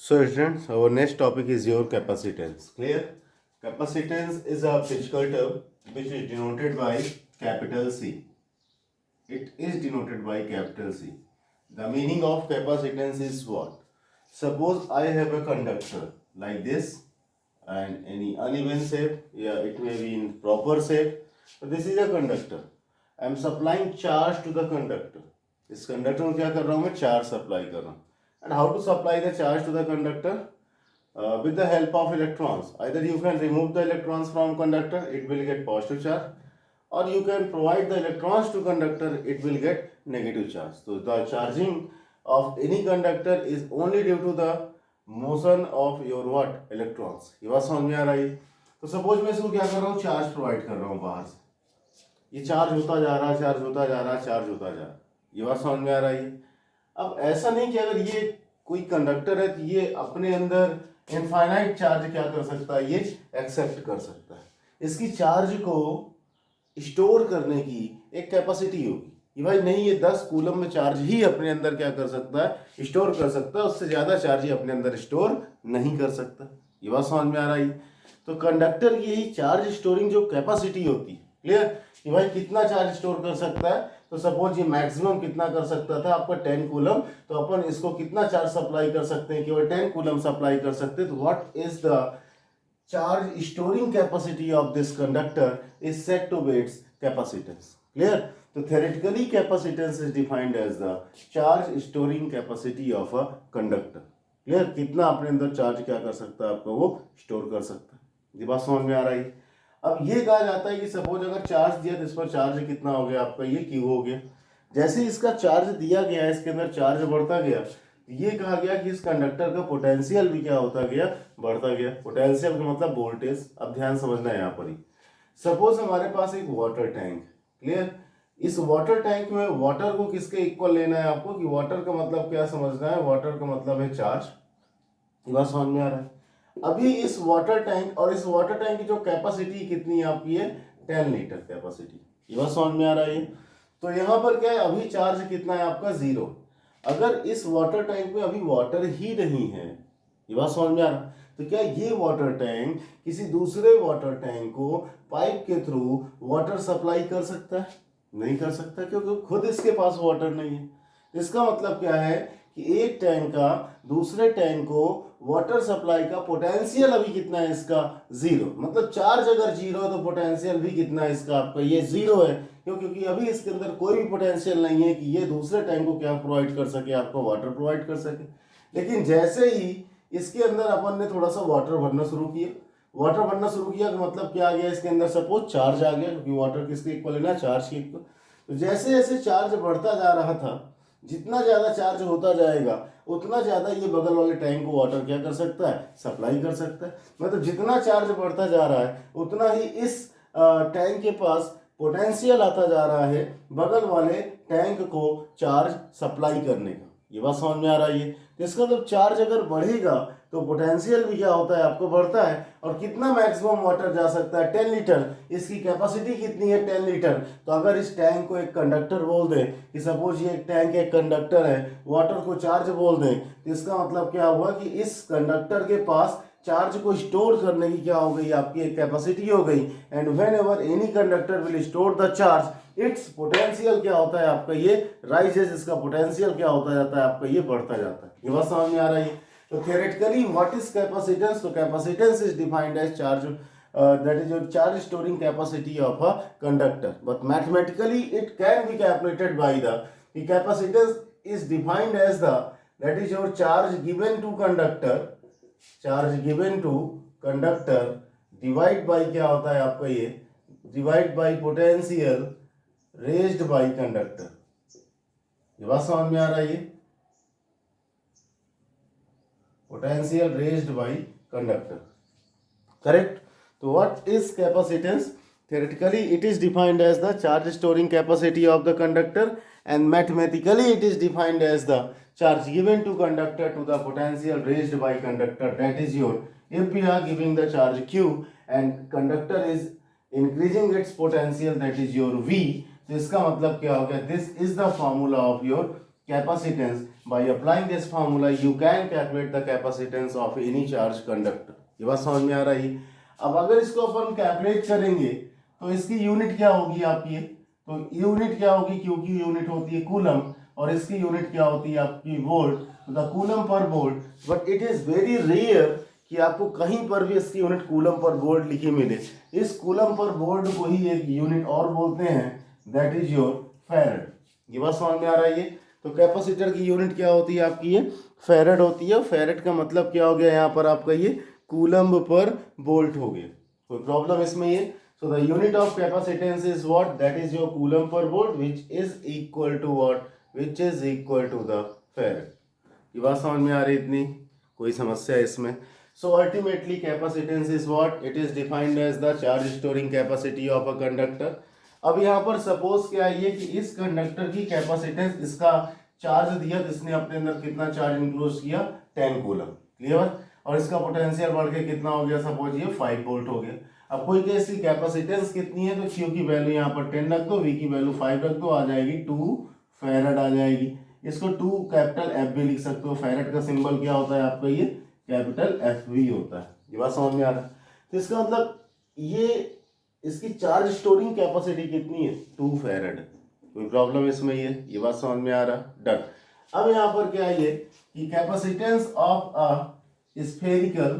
So students, our next topic is your capacitance. Clear? Capacitance is a physical term which is denoted by capital C. It is denoted by capital C. The meaning of capacitance is what? Suppose I have a conductor like this and any uneven shape, it may be in proper shape. So this is a conductor. I am supplying charge to the conductor. इस conductor को क्या कर रहा हूँ मैं? Charge supply कर रहा हूँ. And how to supply the charge to the conductor? With the help of electrons. Either you can remove the electrons from conductor, it will get positive charge, or you can provide the electrons to conductor, it will get negative charge. So the charging of any conductor is only due to the motion of your what? Electrons. ये बात समझ में आ रही है? तो suppose मैं इसको क्या कर रहा हूँ? चार्ज प्रोवाइड कर रहा हूँ बाहर से. ये चार्ज होता जा रहा है, चार्ज होता जा रहा है, चार्ज होता जा रहा है. ये बात समझ में आ रही है? अब ऐसा नहीं कि अगर ये कोई कंडक्टर है तो ये अपने अंदर इनफाइनाइट चार्ज क्या कर सकता है? ये एक्सेप्ट कर सकता है. इसकी चार्ज को स्टोर करने की एक कैपेसिटी होगी कि भाई नहीं, ये 10 कूलम में चार्ज ही अपने अंदर क्या कर सकता है? स्टोर कर सकता है. उससे ज़्यादा चार्ज ही अपने अंदर स्टोर नहीं कर सकता. ये बात समझ में आ रही है? तो कंडक्टर की यही चार्ज स्टोरिंग जो कैपेसिटी होती है, क्लियर, कि भाई कितना चार्ज स्टोर कर सकता है. तो सपोज ये मैक्सिमम कितना कर सकता था आपका 10 कूलम, तो अपन इसको कितना चार्ज सप्लाई कर सकते हैं? केवल 10 कूलम सप्लाई कर सकते हैं. तो what is the charge storing capacity of this conductor is set to be its capacitance. Clear? तो theoretically capacitance is defined as the charge storing capacity of a conductor. Clear? कितना अपने अंदर charge क्या कर सकता है आपका? वो स्टोर कर सकता है. ये बात समझ में आ रही है? अब ये कहा जाता है कि सपोज अगर चार्ज दिया तो इस पर चार्ज कितना हो गया आपका? ये क्यू हो गया. जैसे इसका चार्ज दिया गया है, इसके अंदर चार्ज बढ़ता गया, ये कहा गया कि इस कंडक्टर का पोटेंशियल भी क्या होता गया? बढ़ता गया. पोटेंशियल का मतलब वोल्टेज. अब ध्यान समझना है यहाँ पर ही. सपोज हमारे पास एक वाटर टैंक, क्लियर, इस वाटर टैंक में वाटर को किसके इक्वल लेना है आपको? कि वाटर का मतलब क्या समझना है? वाटर का मतलब है चार्ज. ये बात समझ में आ रहा है? अभी इस वाटर टैंक और इस वाटर टैंक की जो कैपेसिटी कितनी आपकी है? 10 लीटर कैपेसिटी. ये बात समझ में आ रहा है? तो यहाँ पर क्या है? अभी चार्ज कितना है आपका? 0. अगर इस वाटर टैंक में अभी वाटर ही नहीं है, ये बात समझ में आ रहा है, तो क्या ये वाटर टैंक किसी दूसरे वाटर टैंक को पाइप के थ्रू वाटर सप्लाई कर सकता है? नहीं कर सकता, क्योंकि खुद इसके पास वाटर नहीं है. इसका मतलब क्या है कि एक टैंक का दूसरे टैंक को वाटर सप्लाई का पोटेंशियल अभी कितना है इसका? 0. मतलब चार्ज अगर 0 है तो पोटेंशियल भी कितना है इसका आपका? ये 0 है. क्यों? क्योंकि अभी इसके अंदर कोई भी पोटेंशियल नहीं है कि ये दूसरे टैंक को क्या प्रोवाइड कर सके? आपको वाटर प्रोवाइड कर सके. लेकिन जैसे ही इसके अंदर अपन ने थोड़ा सा वाटर भरना शुरू किया, वाटर भरना शुरू किया, तो मतलब क्या आ गया इसके अंदर? सपोज चार्ज आ गया, क्योंकि वाटर किसके इक्वल है ना? चार्ज के इक्वल. तो जैसे जैसे चार्ज बढ़ता जा रहा था, जितना ज़्यादा चार्ज होता जाएगा उतना ज़्यादा ये बगल वाले टैंक को वाटर क्या कर सकता है? सप्लाई कर सकता है. मतलब जितना चार्ज बढ़ता जा रहा है उतना ही इस टैंक के पास पोटेंशियल आता जा रहा है बगल वाले टैंक को चार्ज सप्लाई करने का. ये बात समझ में आ रही है? तो इसका मतलब चार्ज अगर बढ़ेगा तो पोटेंशियल भी क्या होता है? आपको बढ़ता है. और कितना मैक्सिमम वाटर जा सकता है? 10 लीटर. इसकी कैपेसिटी कितनी है? 10 लीटर. तो अगर इस टैंक को एक कंडक्टर बोल दें, कि सपोज ये एक टैंक एक कंडक्टर है, वाटर को चार्ज बोल दें, तो इसका मतलब क्या हुआ कि इस कंडक्टर के पास चार्ज को स्टोर करने की क्या हो गई? आपकी एक कैपेसिटी हो गई. And when ever any conductor will store the charge, it's potential क्या होता है आपका? ये राइजेस. इसका पोटेंशियल क्या होता जाता है आपका? ये बढ़ता जाता है. ये बात समझ में आ रही है? तो theoretically what is capacitance? So capacitance is defined as charge, that is your charge storing capacity of a conductor. But mathematically it can be calculated by the capacitance is defined as that is your charge given to conductor, charge given to conductor divide by क्या होता है आपका? ये divide by potential raised by conductor. ये बात समझ में आ रही है? Potential raised by conductor. Correct? So what is capacitance? Theoretically it is defined as the charge storing capacity of the conductor, and mathematically it is defined as the charge given to conductor to the potential raised by conductor. That is your, if we are giving the charge Q and conductor is increasing its potential, that is your V. तो इसका मतलब क्या हो गया? This is the formula of your capacitance. By applying this formula you can calculate the capacitance of any charge conductor. ये बात समझ में आ रही है। अब अगर इसको अपन कैलकुलेट करेंगे तो इसकी यूनिट क्या होगी आपकी, तो यूनिट क्या होगी, क्योंकि यूनिट होती है कूलम और इसकी यूनिट क्या होती है आपकी volt, the coulomb per volt. But it is very rare कि आपको कहीं पर भी इसकी यूनिट कूलम पर वोल्ट लिखी मिले। इस कूलम पर वोल्ट को ही एक यूनिट और बोलते हैं, दैट इज योर फैरड। ये बात समझ में आ रही है। तो कैपेसिटर की यूनिट क्या होती है आपकी, ये फैरड होती है। फैरड का मतलब क्या हो गया यहाँ पर आपका, ये कूलम पर वोल्ट हो गया। कोई प्रॉब्लम इसमें ये। So the unit of capacitance is what, that is your coulomb per volt which is equal to what, which is equal to the farad. ये बात समझ में आ रही इतनी, कोई समस्या है इसमें। So ultimately capacitance is what? It is defined as the charge storing capacity of a conductor. अब यहाँ पर सपोज क्या है कि इस कंडक्टर की कैपेसिटेंस, इसका चार्ज दिया तो इसने अपने अंदर कितना चार्ज इंक्लूड किया, 10 कूलम, क्लियर। और इसका पोटेंशियल बढ़ के कितना हो गया, सपोज ये 5 वोल्ट हो गया। अब कोई कहे इसकी कैपेसिटेंस कितनी है, तो Q की वैल्यू यहाँ पर 10 रख दो, V की वैल्यू 5 रख दो, आ जाएगी 2 फैरड आ जाएगी। इसको 2 कैपिटल F भी लिख सकते हो। फैरड का सिंबल क्या होता है आपका, ये कैपिटल FV होता है। ये बात समझ में आ रहा है। तो इसका मतलब ये इसकी चार्ज स्टोरिंग कैपेसिटी कितनी है, 2 फैरड। कोई प्रॉब्लम इसमें ये बात समझ में आ रहा, डन। अब यहाँ पर क्या है कि capacitance of a spherical,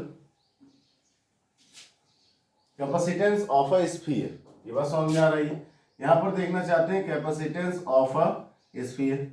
capacitance of a sphere, ये बात समझ में आ रही है। यहाँ पर देखना चाहते हैं capacitance of a sphere.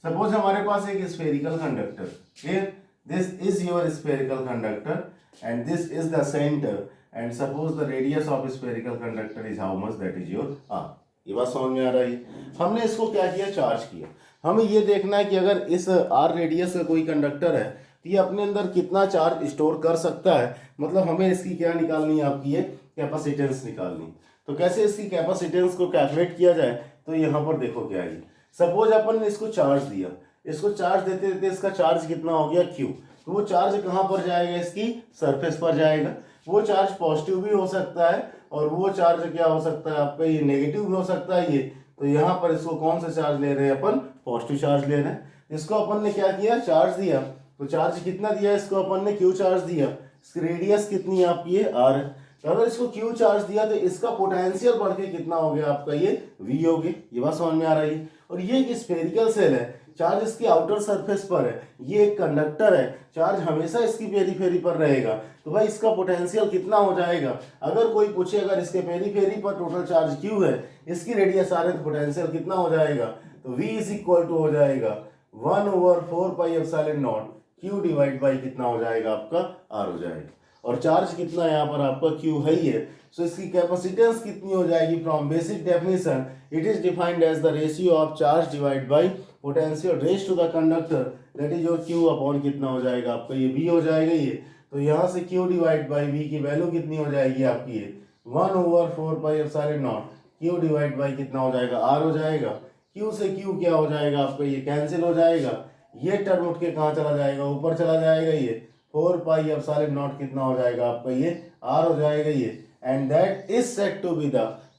Suppose हमारे पास एक spherical conductor, clear, this is your spherical conductor and this is the center and suppose the radius of spherical conductor is how much, that is your r। ये बात समझ में आ रही है। हमने इसको क्या किया, चार्ज किया। हमें ये देखना है कि अगर इस r रेडियस का कोई कंडक्टर है तो ये अपने अंदर कितना चार्ज स्टोर कर सकता है। मतलब हमें इसकी क्या निकालनी है आपकी, ये कैपेसिटेंस निकालनी। तो कैसे इसकी कैपेसिटेंस को कैलकुलेट किया जाए, तो यहाँ पर देखो क्या है। सपोज अपन ने इसको चार्ज दिया, इसको चार्ज देते देते इसका चार्ज कितना हो गया, Q। तो वो चार्ज कहाँ पर जाएगा, इसकी सरफेस पर जाएगा। वो चार्ज पॉजिटिव भी हो सकता है और वो चार्ज क्या हो सकता है आपका, ये नेगेटिव भी हो सकता है ये। तो यहाँ पर इसको कौन सा चार्ज ले रहे हैं अपन, पॉजिटिव चार्ज ले रहे हैं। इसको अपन ने क्या किया, चार्ज दिया। तो चार्ज कितना दिया इसको अपन ने, Q चार्ज दिया। इसकी रेडियस कितनी है आपकी, ये R। तो अगर इसको Q चार्ज दिया तो इसका पोटेंशियल बढ़ के कितना हो गया आपका, ये V हो गया। ये बात समझ में आ रही है। और ये एक स्फेरिकल सेल है, चार्ज इसकी आउटर सरफेस पर है, ये एक कंडक्टर है, चार्ज हमेशा इसकी पेरीफेरी पर रहेगा। तो भाई इसका पोटेंशियल कितना हो जाएगा। अगर कोई पूछे अगर इसके पेरीफेरी पर टोटल चार्ज Q है, इसकी रेडियस R है, तो पोटेंशियल कितना हो जाएगा, तो V इज इक्वल टू हो जाएगा 1/4πε0 Q डिवाइड बाई कितना हो जाएगा आपका, R हो जाएगा। और चार्ज कितना यहाँ पर आपका Q है ही है। सो इसकी कैपेसिटेंस कितनी हो जाएगी, from basic definition it is defined as the ratio of charge divide by potential raise to the conductor, that is your Q upon कितना हो जाएगा आपका, ये V हो जाएगा ये। तो यहाँ से Q डिवाइड बाई V की वैल्यू कितनी हो जाएगी आपकी, ये 1/4πε0 Q डिवाइड बाई कितना हो जाएगा, R हो जाएगा। Q से Q क्या हो जाएगा आपका, ये कैंसिल हो जाएगा। ये टर्म उठ के कहाँ चला जाएगा, ऊपर चला जाएगा। ये 4πε0 कितना हो जाएगा आपका, ये R हो जाएगा ये। And that is said to be the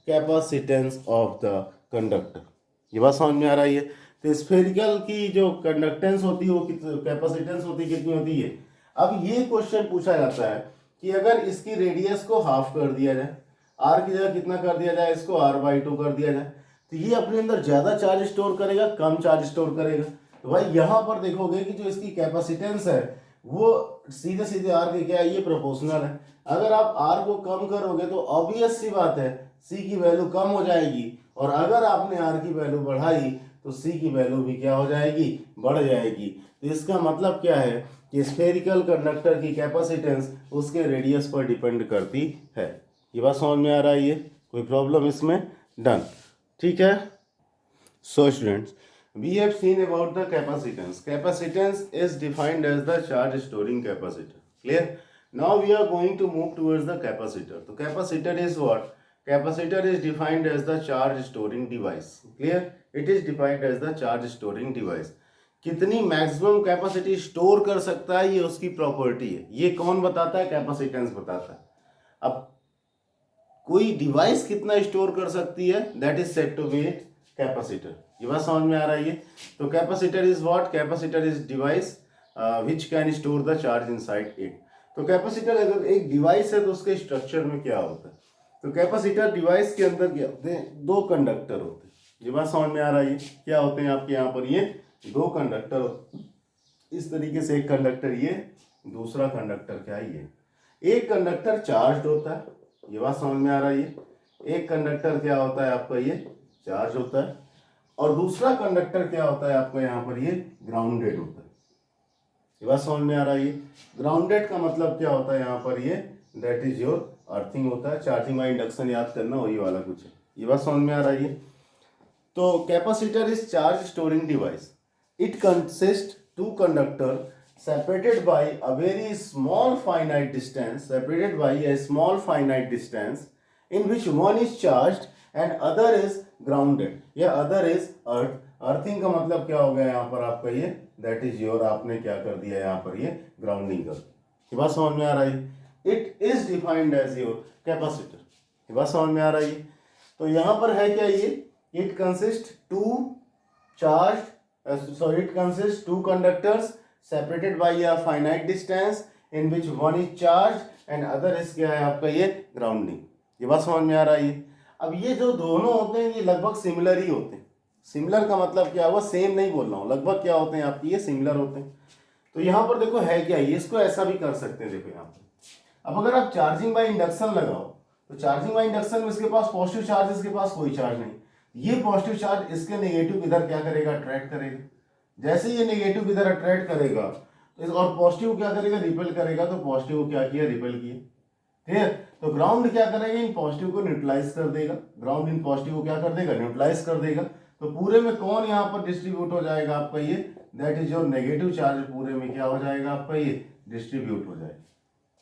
capacitance of the conductor. ये बात समझ में आ रही है। तो स्फेरिकल की जो कंडक्टेंस होती है वो कैपेसिटेंस होती है कितनी होती है। अब ये क्वेश्चन पूछा जाता है कि अगर इसकी रेडियस को हाफ कर दिया जाए, R की जगह कितना कर दिया जाए, इसको R/2 कर दिया जाए, तो ये अपने अंदर ज्यादा चार्ज स्टोर करेगा, कम चार्ज स्टोर करेगा। तो भाई यहाँ पर देखोगे कि जो इसकी कैपेसिटेंस है वो सीधे सीधे R के क्या है, ये प्रोपोर्शनल है। अगर आप R को कम करोगे तो ऑब्वियस सी बात है C की वैल्यू कम हो जाएगी, और अगर आपने R की वैल्यू बढ़ाई तो C की वैल्यू भी क्या हो जाएगी, बढ़ जाएगी। तो इसका मतलब क्या है कि स्फेरिकल कंडक्टर की कैपेसिटेंस उसके रेडियस पर डिपेंड करती है। ये बात समझ में आ रहा है, ये कोई प्रॉब्लम इसमें, डन, ठीक है। So students, we have seen about the capacitance. Capacitance is defined as the charge storing capacitor. Clear? Now we are going to move towards the capacitor. So capacitor is what? Capacitor is defined as the charge storing device. Clear? It is defined as the charge storing device. कितनी maximum capacity store कर सकता है ये उसकी property है। ये कौन बताता है, कैपेसिटेंस बताता है। अब कोई डिवाइस कितना स्टोर कर सकती है, that is said to be capacitor. ये बात समझ में आ रहा है ये। तो capacitor is what? Capacitor is device which can store the charge inside it. तो कैपेसिटर अगर एक डिवाइस है तो उसके स्ट्रक्चर में क्या होता है? तो कैपेसिटर डिवाइस के अंदर क्या होते हैं? दो कंडक्टर होते हैं। ये बात समझ में आ रहा है? क्या होते हैं आपके यहाँ पर? ये दो कंडक्टर होते हैं। इस तरीके से एक कंडक्टर ये, दूसरा कंडक्टर क्या है ये। एक कंडक्टर चार्ज होता है, ये बात समझ में आ रहा है? एक कंडक्टर क्या होता है आपका? ये चार्ज होता है। और दूसरा कंडक्टर क्या होता है आपका यहाँ पर? ये ग्राउंडेड होता है। ये बात समझ में आ रहा है? ग्राउंडेड का मतलब क्या होता है यहाँ पर? ये दैट इज योर अर्थिंग होता है। चार्जिंग बाय इंडक्शन याद करना, वही वाला कुछ है। ये बात समझ में आ रहा है? तो capacitor is charge storing device. It consist to conductor separated by a very small finite distance, separated by a small finite distance in which one is charged and other is grounded या other is earth। Earthing का मतलब क्या हो गया यहाँ पर आपका? ये दैट इज योर, आपने क्या कर दिया यहाँ पर? ये ग्राउंडिंग कर। ये बात समझ में आ रहा है? It is defined as your capacitor. ये बात समझ में आ रहा है? तो यहाँ पर है क्या ये? It consist to charge, so it consists two conductors separated by a finite distance in which one is charged and other is क्या है आपका? ये ग्राउंडिंग। ये बात समझ में आ रहा है? अब ये जो दोनों होते हैं ये लगभग सिमिलर ही होते हैं। सिमिलर का मतलब क्या हुआ? सेम नहीं बोल रहा हूँ, लगभग क्या होते हैं आपकी? ये सिमिलर होते हैं। तो यहाँ पर देखो है क्या ये, इसको ऐसा भी कर सकते हैं। देखो यहाँ पर अब अगर आप चार्जिंग बाय इंडक्शन लगाओ तो चार्जिंग बाय इंडक्शन में इसके पास पॉजिटिव चार्ज, इसके पास कोई चार्ज नहीं। ये पॉजिटिव चार्ज इसके नेगेटिव इधर क्या करेगा? अट्रैक्ट करेगा। जैसे ये नेगेटिव इधर अट्रैक्ट करेगा तो और पॉजिटिव क्या करेगा? रिपेल करेगा। तो पॉजिटिव को क्या किया? रिपेल किया। ठीक है। तो ग्राउंड क्या करेगा? इन पॉजिटिव को न्यूट्रलाइज कर देगा। ग्राउंड इन पॉजिटिव को क्या कर देगा? न्यूट्रलाइज कर देगा। तो पूरे में कौन यहाँ पर डिस्ट्रीब्यूट हो जाएगा आपका? ये that is your negative charge पूरे में क्या हो जाएगा आपका? ये डिस्ट्रीब्यूट हो जाएगा।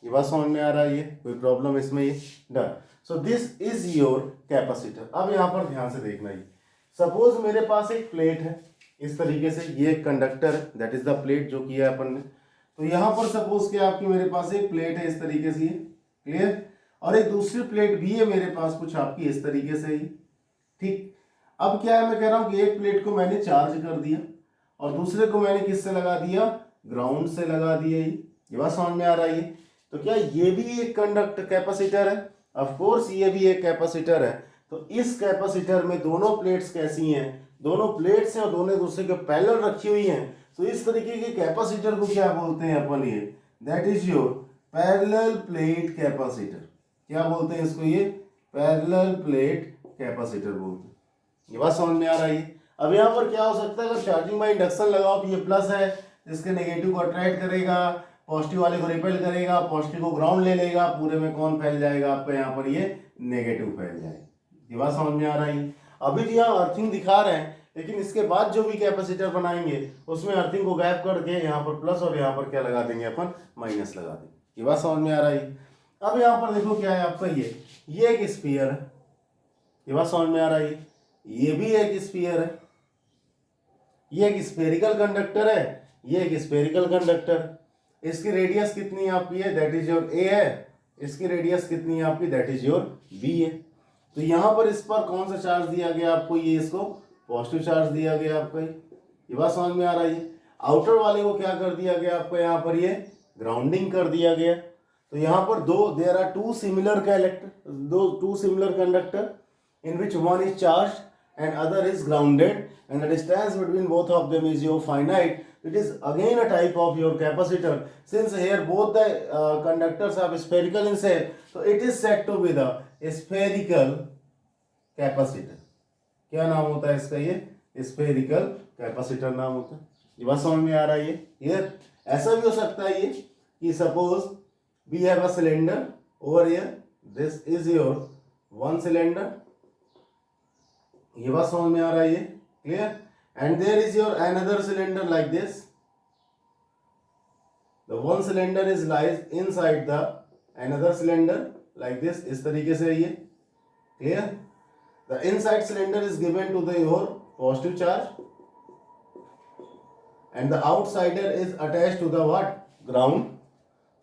ये बात समझ में आ रहा है? ये कोई प्रॉब्लम इसमें? ये done. So this is your capacitor. अब यहाँ पर ध्यान से देखना, ये सपोज मेरे पास एक प्लेट है इस तरीके से, ये एक कंडक्टर है, दैट इज द प्लेट जो किया अपन ने। तो यहाँ पर सपोज कि आपकी मेरे पास एक प्लेट है इस तरीके से, ये क्लियर, और एक दूसरी प्लेट भी है मेरे पास कुछ आपकी इस तरीके से ही। ठीक। अब क्या है, मैं कह रहा हूँ कि एक प्लेट को मैंने चार्ज कर दिया और दूसरे को मैंने किससे लगा दिया? ग्राउंड से लगा दिया। ये बात समझ में आ रहा है? तो क्या ये भी एक कंडक्टर कैपेसिटर है? ऑफ कोर्स ये भी एक कैपेसिटर है। तो इस कैपेसिटर में दोनों प्लेट्स कैसी हैं? दोनों प्लेट्स हैं और दोनों दूसरे के पैरेलल रखी हुई हैं। तो इस तरीके के कैपेसिटर को क्या बोलते हैं अपन? ये that is your parallel plate capacitor. क्या बोलते हैं इसको? ये पैरेलल प्लेट कैपेसिटर बोलते हैं। ये बात समझ में आ रहा है? अब यहाँ पर क्या हो सकता है? अगर चार्जिंग बाय इंडक्शन लगाओ तो ये प्लस है, इसके नेगेटिव को अट्रैक्ट करेगा, पॉजिटिव वाले को रिपेल करेगा, पॉजिटिव को ग्राउंड ले लेगा, पूरे में कौन फैल जाएगा आपका? यहाँ पर ये नेगेटिव फैल जाएगा। ये बात समझ में आ रहा है? अभी तो यहाँ अर्थिंग दिखा रहे हैं, लेकिन इसके बाद जो भी कैपेसिटर बनाएंगे उसमें अर्थिंग को गैप करके यहाँ पर प्लस और यहाँ पर क्या लगा देंगे अपन? माइनस लगा देंगे। ये बात समझ में आ रहा है? अब यहाँ पर देखो क्या है आपका? ये एक स्फीयर है। ये बात समझ में आ रहा है? ये भी एक स्फीयर है। ये एक स्फेरिकल कंडक्टर है, ये एक स्फेरिकल कंडक्टर। इसकी रेडियस कितनी आपकी है? दैट इज योर ए है। इसकी रेडियस कितनी है आपकी? दैट इज योर बी है। तो यहाँ पर इस पर कौन सा चार्ज दिया गया आपको? ये इसको पॉजिटिव चार्ज दिया गया आपका। ये बात समझ में आ रहा है? आउटर वाले को क्या कर दिया गया आपको? यहाँ पर ये ग्राउंडिंग कर दिया गया। तो यहाँ पर there are two similar conductor in which one is charged and other is grounded and the distance between both of them is your finite. It is again a type of your capacitor. Since here both the conductors are spherical in shape, so it is said to be the spherical capacitor. क्या नाम होता है इसका? ये spherical capacitor नाम होता है। ये बात समझ में आ रहा है? ये ऐसा भी हो सकता है ये कि suppose we have a cylinder over here. This is your one cylinder. ये बात समझ में आ रहा है? ये clear? And there is your another cylinder like this. The one cylinder is lies inside the another cylinder like this. इस तरीके से ये clear? The inside cylinder is given to the your positive charge and the outsider is attached to the what? Ground.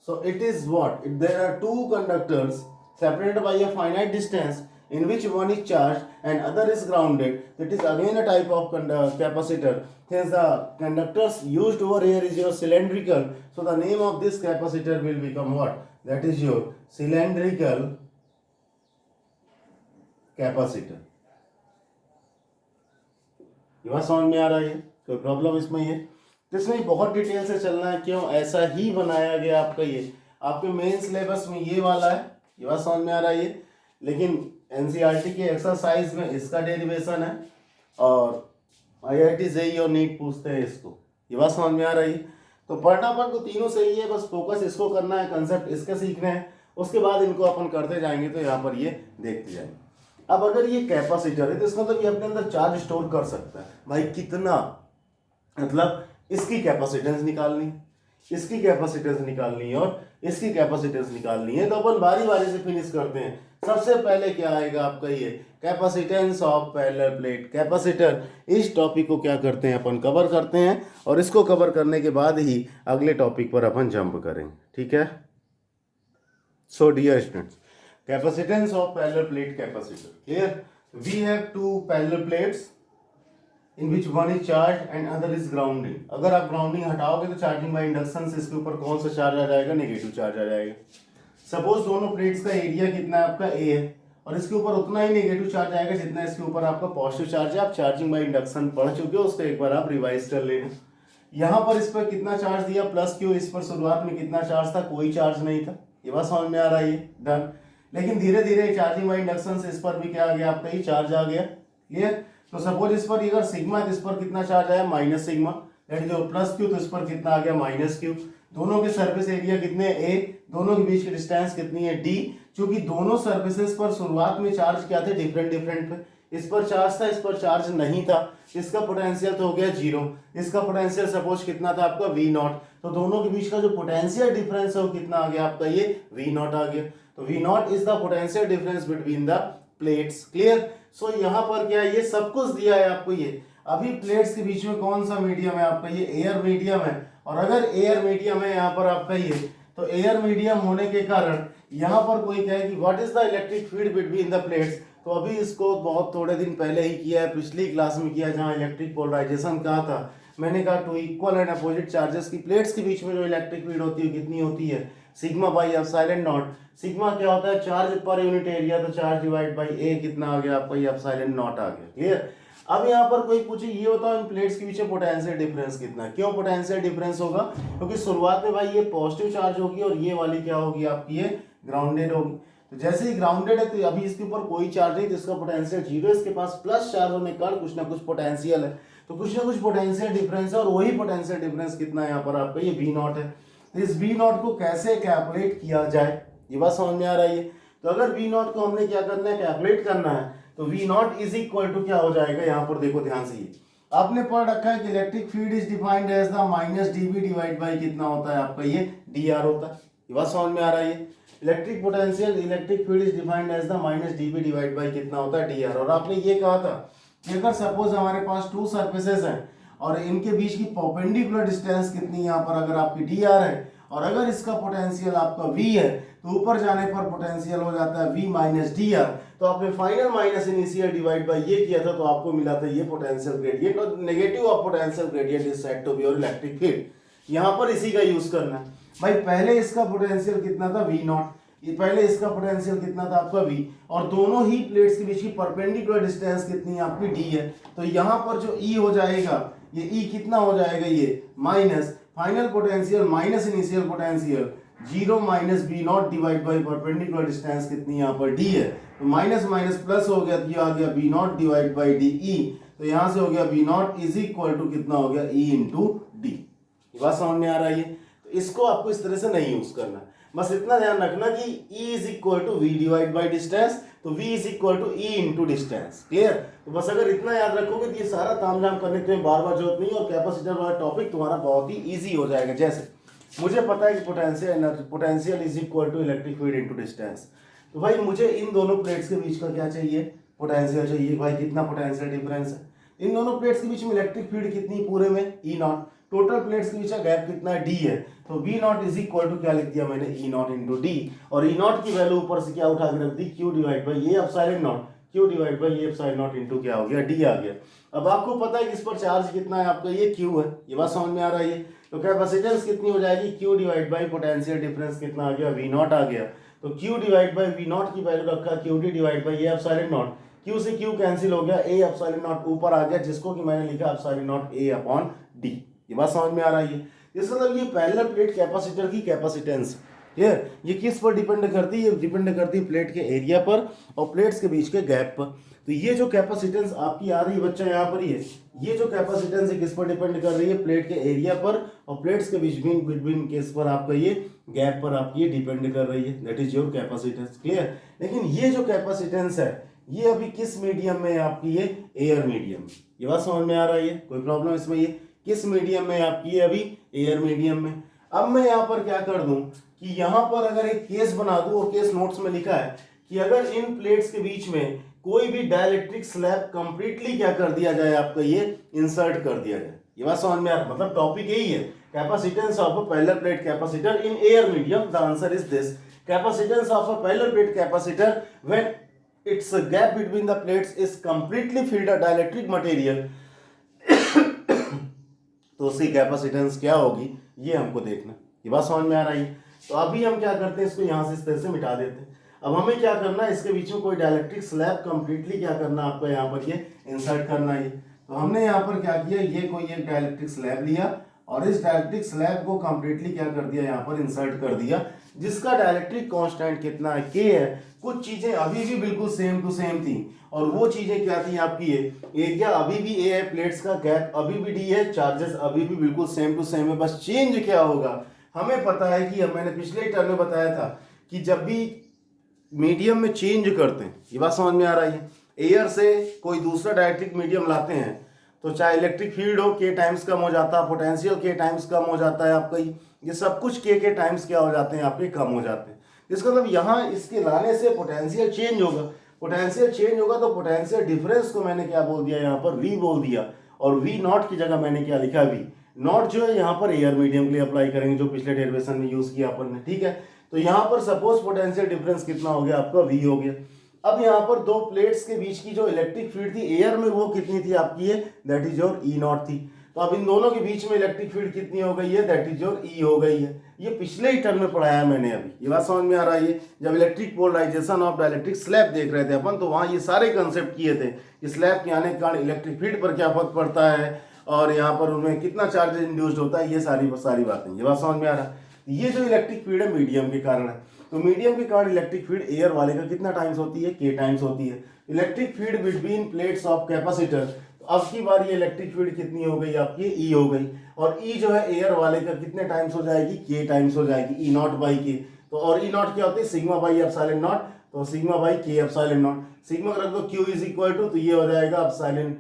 So it is what? There are two conductors separated by a finite distance in which one is charged and other is grounded, that is again a type of capacitor. Hence the conductors used over here is your cylindrical, so the name of this capacitor will become what? That is your cylindrical capacitor. ये बात समझ में आ रहा है? कोई problem इसमें है? तो इसमें बहुत डिटेल से चलना है, क्यों ऐसा ही बनाया गया आपका, ये आपके मेन सिलेबस में ये वाला है, ये बात समझ में आ रहा है ये, लेकिन एनसीईआरटी के एक्सरसाइज में इसका डेरिवेशन है और आईआईटी जेईई और नीट पूछते हैं इसको, ये बात समझ में आ रही है। तो पढ़ना अपन को तीनों सही है, बस फोकस इसको करना है, कंसेप्ट इसके सीखने हैं, उसके बाद इनको अपन करते जाएंगे तो यहाँ पर ये देखते जाएंगे। अब अगर ये कैपेसिटर है तो इसका मतलब ये अपने अंदर चार्ज स्टोर कर सकता है। भाई कितना, मतलब इसकी कैपेसिटेंस निकालनी है, इसकी कैपेसिटेंस निकालनी है और इसकी कैपेसिटेंस निकालनी है। तो अपन बारी बारी से फिनिश करते हैं। सबसे पहले क्या आएगा आपका ये capacitance of parallel plate capacitor. इस टॉपिक को क्या करते हैं अपन, कवर करते हैं और इसको कवर करने के बाद ही अगले टॉपिक पर अपन जंप करेंगे, ठीक है। So dear students, capacitance of parallel plate capacitor. Here we have two parallel plates in which one is charged and other is grounding. अगर आप ग्राउंडिंग हटाओगे तो चार्जिंग बाय इंडक्शन से इसके ऊपर कौन सा चार्ज आ जाएगा, नेगेटिव चार्ज आ जाएगा। सपोज दोनों प्लेट्स का एरिया कितना है आपका A है और इसके ऊपर उतना ही नेगेटिव चार्ज आएगा जितना इसके ऊपर आपका पॉजिटिव चार्ज है। आप चार्जिंग बाय इंडक्शन पढ़ चुके हो, उसको एक बार आप रिवाइज कर लेना। यहाँ पर इस पर कितना चार्ज दिया, प्लस क्यू। इस पर शुरुआत में कितना चार्ज था, कोई चार्ज नहीं था। ये बात समझ में आ रहा है, डन। लेकिन धीरे धीरे चार्जिंग बाय इंडक्शन से इस पर भी क्या आ गया आपका, ये चार्ज आ गया, क्लियर। तो सपोज इस पर अगर सिग्मा है तो इस पर कितना चार्ज आया, minus sigma. That is plus Q, तो इस पर कितना आ गया, माइनस क्यू। दोनों के सरफेस एरिया कितने ए, दोनों के बीच की डिस्टेंस कितनी है डी। क्योंकि दोनों सरफेसेस पर शुरुआत में चार्ज क्या थे, डिफरेंट डिफरेंट पे। इस पर चार्ज था, इस पर चार्ज नहीं था। इसका पोटेंशियल तो हो गया जीरो, इसका पोटेंशियल सपोज कितना था आपका वी नॉट। तो दोनों के बीच का जो पोटेंशियल डिफरेंस है वो कितना आ गया आपका, ये वी नॉट आ गया। तो V naught is the potential difference between the plates, clear. So यहाँ पर क्या है, ये सब कुछ दिया है आपको। ये अभी प्लेट्स के बीच में कौन सा मीडियम है आपका, ये एयर मीडियम है। और अगर एयर मीडियम है यहाँ पर आपका ये, तो एयर मीडियम होने के कारण यहाँ पर कोई कहे कि what is the electric field between the plates, तो अभी इसको बहुत थोड़े दिन पहले ही किया है, पिछली क्लास में किया, जहाँ इलेक्ट्रिक पोलराइजेशन कहा था। मैंने कहा two equal and opposite charges की प्लेट्स के बीच में जो इलेक्ट्रिक फील्ड होती है कितनी होती है, sigma by epsilon not. Sigma क्या होता है, चार्ज पर यूनिट एरिया, तो चार्ज डिवाइड बाई ए कितना आ गया आपका, ये एप्सिलॉन नॉट आ गया, क्लियर। अब यहाँ पर कोई पूछे ये बताओ इन प्लेट्स के पीछे पोटेंशियल डिफरेंस कितना है। क्यों पोटेंशियल डिफरेंस होगा, क्योंकि शुरुआत में भाई ये पॉजिटिव चार्ज होगी और ये वाली क्या होगी आपकी, ये ग्राउंडेड होगी। तो जैसे ही ग्राउंडेड है तो अभी इसके ऊपर कोई चार्ज नहीं, तो इसका पोटेंशियल जीरो। इसके पास प्लस चार्ज होने के कारण कुछ ना कुछ पोटेंशियल है, तो कुछ ना कुछ पोटेंशियल डिफरेंस है। और वही पोटेंशियल डिफरेंस कितना है यहाँ पर आपका, ये वी नॉट है। तो इस वी नॉट को कैसे कैलकुलेट किया जाए, ये बात समझ में आ रही है। तो अगर वी नॉट को हमने क्या करना है, कैलकुलेट करना है, तो V naught is equal to क्या हो जाएगा, यहाँ पर देखो ध्यान से, ये आपने पढ़ रखा है कि electric field is defined as the minus DV divide by कितना होता है आपका, ये डी आर होता है। ये बात समझ में आ रही है। Electric potential, electric field is defined as the minus DV divide by कितना होता है, डी आर। और आपने ये कहा था कि अगर सपोज हमारे पास टू सरफेसेस हैं और इनके बीच की परपेंडिकुलर डिस्टेंस कितनी, यहाँ पर अगर आपकी डी आर है और अगर इसका पोटेंशियल आपका v है, तो ऊपर जाने पर पोटेंशियल हो जाता है v माइनस डी आर। तो आपने final minus initial divide by ये किया था, तो आपको मिला था ये पोटेंशियल ग्रेडियंट। और negative of potential gradient is said to be your electric field. यहाँ पर इसी का यूज करना है भाई। पहले इसका पोटेंशियल कितना था, v नॉट। ये पहले इसका पोटेंशियल कितना था आपका v, और दोनों ही प्लेट्स के बीच की परपेंडिकुलर डिस्टेंस कितनी है आपकी d है। तो यहाँ पर जो e हो जाएगा, ये e कितना हो जाएगा, ये minus final potential minus initial potential zero minus V naught divide by perpendicular distance कितनी यहाँ पर d है। तो माइनस माइनस प्लस हो गया, तो ये आ गया V naught divide by D E. तो यहाँ से हो गया V naught is equal to कितना हो गया, e इंटू डी। ये बात समझ में आ रही है। तो इसको आपको इस तरह से नहीं यूज करना, बस इतना ध्यान रखना कि E is equal to V divide by distance, तो V is equal to E into distance, clear. तो बस अगर इतना याद रखोगे तो ये सारा तामझाम करने की तुम्हें बार बार जरूरत नहीं, और कैपेसिटर वाला टॉपिक तुम्हारा बहुत ही इजी हो जाएगा। जैसे मुझे पता है कि potential is equal to electric field into distance, तो भाई मुझे इन दोनों प्लेट्स के बीच का क्या चाहिए, पोटेंशियल चाहिए। भाई कितना पोटेंशियल डिफरेंस है इन दोनों प्लेट्स के बीच में, इलेक्ट्रिक फील्ड कितनी पूरे में, E नॉट। टोटल प्लेट्स के बीच का गैप कितना है, डी है, तो V naught is equal to क्या लिख दिया मैंने, ई नॉट इंटू डी, और ई नॉट की वैल्यू ऊपर से क्या उठा के रख दी, Q divide by A epsilon naught, Q divide by A epsilon naught into क्या हो गया, डी आ गया। अब आपको पता है कि इस पर चार्ज कितना है आपका, ये क्यू है, ये बात समझ में आ रहा है। तो कैपेसिटेंस कितनी हो जाएगी, Q divide by potential difference कितना आ गया, वी नॉट आ गया। तो Q divide by V naught की वैल्यू रखा Q D divide by A epsilon naught, Q से क्यू कैंसिल हो गया, ए एप्सिलॉन नॉट ऊपर आ गया, जिसको कि मैंने लिखा epsilon naught A upon D. ये बात समझ में आ रही है। इसका मतलब ये पैरेलल प्लेट कैपेसिटर की कैपेसिटेंस, क्लियर, ये किस पर डिपेंड करती है, ये डिपेंड करती है प्लेट के एरिया पर और प्लेट्स के बीच के गैप पर। तो ये जो कैपेसिटेंस आपकी आ रही है बच्चा यहाँ पर, ये जो कैपेसिटेंस है किस पर डिपेंड कर रही है, प्लेट के एरिया पर और प्लेट्स के बीच बिटवीन किस पर आपका ये गैप पर आपकी ये डिपेंड कर रही है, that is your capacitance, clear. लेकिन ये जो कैपेसिटेंस है ये अभी किस मीडियम में है आपकी, ये एयर मीडियम। ये बात समझ में आ रही है, कोई प्रॉब्लम इसमें, ये किस मीडियम में आपकी ये अभी एयर मीडियम में। अब मैं यहाँ पर क्या कर दूं कि यहाँ पर अगर एक केस बना दूं, और केस नोट्स में लिखा है कि अगर इन प्लेट्स के बीच में कोई भी डाइलेक्ट्रिक स्लैब कंप्लीटली क्या कर दिया जाए आपका, ये इंसर्ट कर दिया जाए। ये बात समझ में आ रहा है, मतलब टॉपिक यही है, capacitance of a parallel plate capacitor in air medium. The answer is this, capacitance of a parallel plate capacitor when its gap between the plates is completely filled a dielectric material तो उसकी capacitance क्या होगी ये हमको देखना। ये बात समझ में आ रही है। तो अभी हम क्या करते हैं, इसको यहाँ से इस तरह से मिटा देते हैं। अब हमें क्या करना है, इसके बीच में कोई डाइलेक्ट्रिक स्लैब कंप्लीटली क्या करना है आपको, यहाँ पर ये इंसर्ट करना है। तो हमने यहाँ पर क्या किया, ये कोई एक डाइलेक्ट्रिक स्लैब लिया और इस डाइलेक्ट्रिक स्लैब को कंप्लीटली क्या कर दिया, यहाँ पर इंसर्ट कर दिया, जिसका डाइलेक्ट्रिक कांस्टेंट कितना है, के है। कुछ चीजें अभी भी बिल्कुल सेम टू सेम थी, और वो चीजें क्या थी आपकी, ये एरिया अभी भी ए है, प्लेट्स का गैप अभी भी डी है, चार्जेस अभी भी बिल्कुल सेम टू सेम है। बस चेंज क्या होगा, हमें पता है कि मैंने पिछले टर्म में बताया था कि जब भी मीडियम में चेंज करते हैं, ये बात समझ में आ रही है, एयर से कोई दूसरा डाइलेक्ट्रिक मीडियम लाते हैं तो चाहे इलेक्ट्रिक फील्ड हो के टाइम्स कम हो जाता है, पोटेंशियल के टाइम्स कम हो जाता है आपका, ये सब कुछ के टाइम्स क्या हो जाते हैं आपके, कम हो जाते हैं। इसका मतलब यहाँ इसके लाने से पोटेंशियल चेंज होगा, पोटेंशियल चेंज होगा तो पोटेंशियल डिफरेंस को मैंने क्या बोल दिया, यहाँ पर वी बोल दिया, और वी नॉट की जगह मैंने क्या लिखा, वी नॉट जो है यहाँ पर एयर मीडियम के लिए अप्लाई करेंगे, जो पिछले डेरिवेशन में यूज किया अपन ने, ठीक है। तो यहाँ पर सपोज पोटेंशियल डिफरेंस कितना हो गया आपका, वी हो गया। अब यहाँ पर दो प्लेट्स के बीच की जो इलेक्ट्रिक फील्ड थी एयर में, वो कितनी थी आपकी, ये that is your E not थी। तो अब इन दोनों के बीच में इलेक्ट्रिक फील्ड कितनी हो गई है, दैट इज योर ई हो गई है। ये पिछले ही टर्म में पढ़ाया मैंने अभी, ये बात समझ में आ रहा है। जब electric polarization of dielectric slab देख रहे थे अपन, तो वहाँ ये सारे कंसेप्ट किए थे कि स्लैब के आने के कारण इलेक्ट्रिक फील्ड पर क्या फर्क पड़ता है और यहाँ पर उनमें कितना चार्ज इंड्यूस्ड होता है, ये सारी बातें, ये बात समझ में आ रहा है। ये जो इलेक्ट्रिक फील्ड है मीडियम के कारण है, तो मीडियम के कारण इलेक्ट्रिक फील्ड एयर वाले का कितना टाइम्स होती है, के टाइम्स होती है। Electric field between plates of capacitor, तो अब की बार ये इलेक्ट्रिक फील्ड कितनी हो गई आपकी, ई हो गई, और ई जो है एयर वाले का कितने टाइम्स हो जाएगी, के टाइम्स हो जाएगी, ई नॉट बाई के। तो और ई नॉट क्या होती है, सिग्मा बाई एप्सिलॉन नॉट, तो सिग्मा बाई के एप्सिलॉन नॉट, सिग्मा रख दो क्यू इज इक्वल टू, तो ये हो जाएगा एप्सिलॉन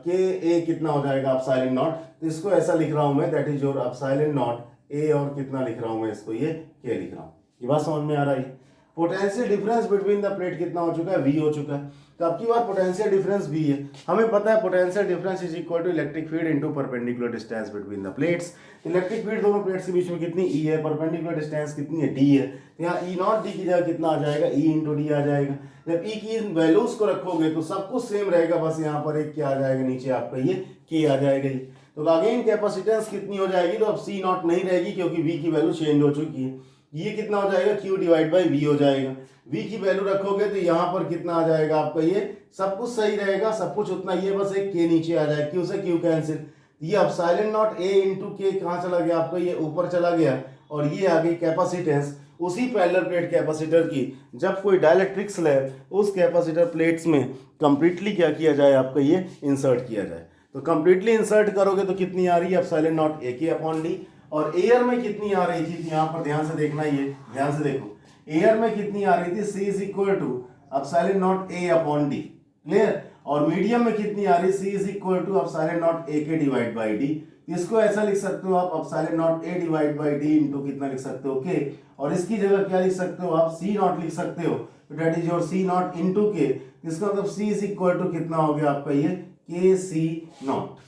के ए कितना हो जाएगा एप्सिलॉन नॉट। तो इसको ऐसा लिख रहा हूं मैं, that is your epsilon naught ए, और कितना लिख रहा हूं मैं इसको, ये के लिख रहा हूं। ये बात समझ में आ रहा है। Potential difference between the plate कितना हो चुका है, वी हो चुका है। तो अब की बार पोटेंशियल डिफरेंस वी है, हमें पता है potential difference is equal to electric field into perpendicular distance between the plates. Electric field दोनों प्लेट्स के बीच में कितनी, ई है, परपेंडिकुलर डिस्टेंस कितनी है, डी है। तो यहाँ ई नॉट डी की जगह कितना आ जाएगा, ई इंटू डी आ जाएगा। जब ई की वैल्यूज को रखोगे तो सब कुछ सेम रहेगा, बस यहाँ पर एक क्या आ जाएगा, नीचे आपका ये के आ जाएगा। तो अगेन कैपेसिटेंस कितनी हो जाएगी, तो अब सी नॉट नहीं रहेगी क्योंकि वी की वैल्यू चेंज हो चुकी है। ये कितना हो जाएगा, क्यू डिवाइड बाई वी हो जाएगा। वी की वैल्यू रखोगे तो यहाँ पर कितना आ जाएगा आपका, ये सब कुछ सही रहेगा, सब कुछ उतना ही है, बस एक के नीचे आ जाएगा, क्यू से क्यू कैंसिल। ये एप्सिलॉन नॉट ए इंटू के कहाँ चला गया आपका, ये ऊपर चला गया, और ये आ गई कैपेसिटेंस उसी पैरेलल प्लेट कैपेसिटर की। जब कोई डाइलेक्ट्रिक स्लैब उस कैपेसिटर प्लेट्स में कंप्लीटली क्या किया जाए आपका, ये इंसर्ट किया जाए। तो कंप्लीटली इंसर्ट करोगे तो कितनी आ रही है, एप्सिलॉन नॉट ए के अपॉन डी। और एयर में कितनी आ रही थी, यहाँ पर ध्यान से देखना, ये ध्यान से देखो, एयर में कितनी आ रही थी, C is equal to epsilon naught A upon D, clear. और मीडियम में कितनी आ रही, C is equal to epsilon naught A के डिवाइड बाई डी। इसको ऐसा लिख सकते हो आप, epsilon naught A divide by D into कितना लिख सकते हो, के, और इसकी जगह क्या लिख सकते हो आप, सी नॉट लिख सकते हो, that is your C naught into K. इसका मतलब सी इज इक्वल टू कितना हो गया आपका, ये के सी नॉट।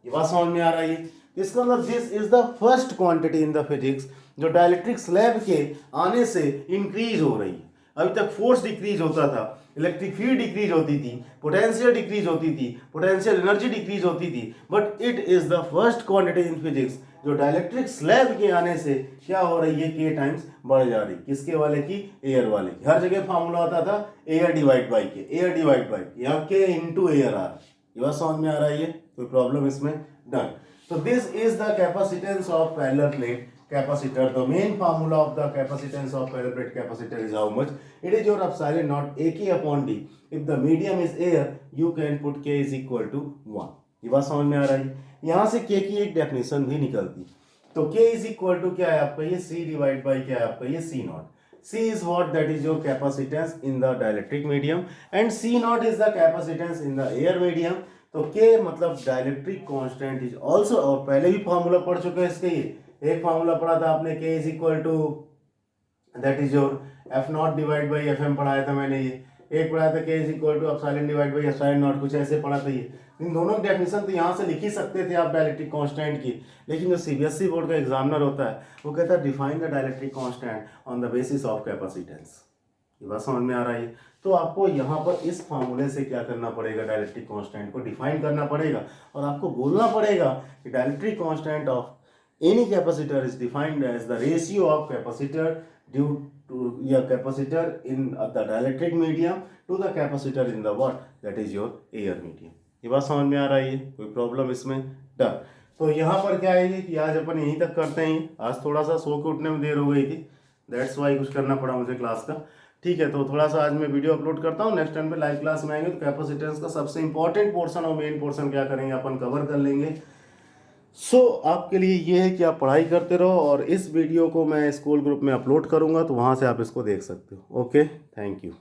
ये बात समझ में आ रहा है। इसका मतलब this is the first quantity in the physics जो डाइलेक्ट्रिक स्लैब के आने से इंक्रीज हो रही है। अभी तक फोर्स डिक्रीज होता था, इलेक्ट्रिक फील्ड डिक्रीज होती थी, पोटेंशियल डिक्रीज होती थी, पोटेंशियल एनर्जी डिक्रीज होती थी, but it is the first quantity in physics जो डाइलेक्ट्रिक स्लैब के आने से क्या हो रही है, के टाइम्स बढ़ जा रही। किसके वाले की? एयर वाले की। हर जगह फार्मूला होता था एयर डिवाइड बाई के, एयर डिवाइड बाई के, यहाँ के इंटू एयर आर। ये बात समझ में आ रहा है? ये कोई प्रॉब्लम इसमें? Done. So this is the capacitance of parallel plate capacitor. The main formula of the capacitance of parallel plate capacitor is how much? It is your epsilon naught AK upon D. If the medium is air, you can put K is equal to 1. ये बात समझ में आ रहा है? यहाँ से K की एक डेफिनेशन भी निकलती। तो K is equal to क्या है आपका? ये C डिवाइड बाई क्या है आपका? ये C naught. C is what? That is your capacitance in the dielectric medium, and C naught is the capacitance in the air medium. तो K मतलब डाइलेक्ट्रिक कांस्टेंट इज ऑल्सो, और पहले भी formula पढ़ चुके हैं इसके। ये एक फार्मूला पढ़ा था आपने, K is equal to that is your F naught divide by F M पढ़ाया था मैंने। ये एक पढ़ाया था K is equal to epsilon divide by epsilon naught, कुछ ऐसे पढ़ा था। ये इन दोनों की डेफिनेशन तो यहाँ से लिख ही सकते थे आप डाइलेक्ट्रिक कांस्टेंट की, लेकिन जो सीबीएसई बोर्ड का एग्जामिनर होता है वो कहता है define the dielectric constant on the basis of capacitance. ये बात समझ में आ रहा है? तो आपको यहाँ पर इस फार्मूले से क्या करना पड़ेगा? डाइलेक्ट्रिक कांस्टेंट को डिफाइन करना पड़ेगा, और आपको बोलना पड़ेगा कि dielectric constant of any capacitor is defined as the ratio of capacitor due to या capacitor in the dielectric medium to the capacitor in the what? That is your air medium. ये बात समझ में आ रहा है? कोई प्रॉब्लम इसमें? डन। तो यहाँ पर क्या है कि आज अपन यहीं तक करते हैं। आज थोड़ा सा सो के उठने में देर हो गई थी, दैट्स वाई कुछ करना पड़ा मुझे क्लास का। ठीक है, तो थोड़ा सा आज मैं वीडियो अपलोड करता हूँ। नेक्स्ट टाइम पे लाइव क्लास में आएंगे तो कैपेसिटेंस का सबसे इंपॉर्टेंट पोर्शन और मेन पोर्शन क्या करेंगे अपन कवर कर लेंगे। सो आपके लिए ये है कि आप पढ़ाई करते रहो, और इस वीडियो को मैं स्कूल ग्रुप में अपलोड करूँगा तो वहाँ से आप इसको देख सकते हो। Okay, thank you.